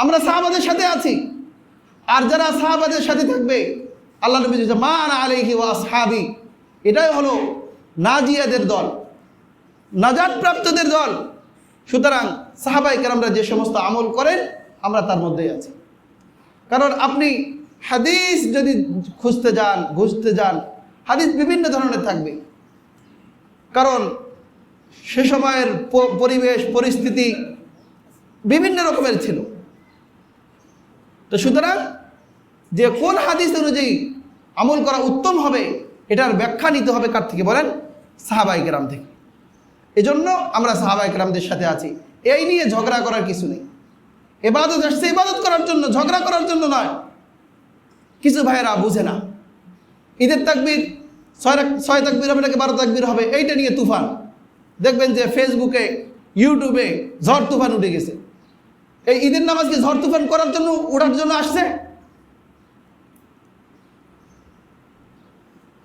আমরা সাহাবাদের সাথে আছি। আর যারা সাহাবাদের সাথে থাকবে, আল্লাহ নবী বলেছেন মা আনা আলাইহি ওয়া আসহাবি, এটাই হলো নাজিয়াদের দল, নাজাত প্রাপ্তদের দল। সুতরাং সাহাবায়ে কেরামরা যে সমস্ত আমল করেন আমরা তার মধ্যেই আছি। কারণ আপনি হাদিস যদি খুঁজতে যান, হাদিস বিভিন্ন ধরনের থাকবে। কারণ সে সময়ের পরিবেশ পরিস্থিতি বিভিন্ন রকমের ছিল। তো সুতরাং যে কোন হাদিস অনুযায়ী আমল করা উত্তম হবে এটার ব্যাখ্যা নিতে হবে কার থেকে বলেন? সাহাবায়ে কেরাম থেকে। এজন্য আমরা সাহাবায়ে কেরামদের সাথে আছি। এই নিয়ে ঝগড়া করার কিছু নেই। ইবাদত আসছে ইবাদত করার জন্য, ঝগড়া করার জন্য নয়। কিছু ভাইয়েরা বুঝে না, ঈদের তাকবীর 6 তাকবীর হবে নাকি 12 তাকবীর হবে, এইটা নিয়ে তুফান। দেখবেন যে ফেসবুকে ইউটিউবে ঝড় তুফান উঠে গেছে। এই ঈদের নামাজকে ঝড় তুফান করার জন্য ওঠার জন্য আসছে।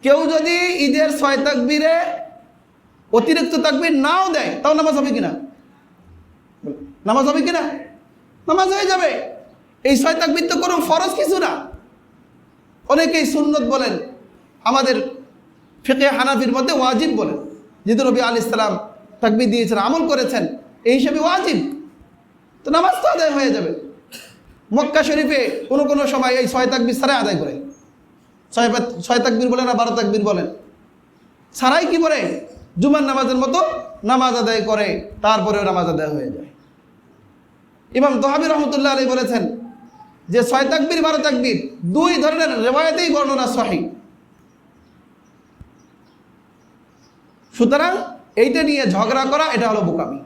কেউ যদি ঈদের 6 তাকবীরে অতিরিক্ত তাকবীর নাও দেয় তাও নামাজ হবে কিনা? নামাজ হবে কিনা? নামাজ হয়ে যাবে। এই 6 তাকবীর তো কোনো ফরজ কিছু না। অনেকেই সুন্নত বলেন, আমাদের ফিকহে হানাফির মধ্যে ওয়াজিব বলেন। যেহেতু নবী আলাইহিস সালাম তাকবীর দিয়েছেন, আমল করেছেন, এই হিসেবে ওয়াজিব, তো নামাজ তো আদায় হয়ে যাবে। মক্কা শরীফে কোনো সময় এই 6 তাকবীর ছাড়াই আদায় করে। 6 তাকবীর বলেন না 12 তাকবীর বলেন, ছাড়াই কি করে জুমার নামাজের মতো নামাজ আদায় করে, তারপরেও নামাজ আদায় হয়ে যায়। ইমাম তহাবী রহমতুল্লাহ আলাইহি বলেছেন যে 6 তাকবীর 12 তাকবীর দুই ধরনের রিওয়ায়াতেই বর্ণনা সহিহ। সুতরাং এইটা নিয়ে ঝগড়া করা এটা হলো বোকামি।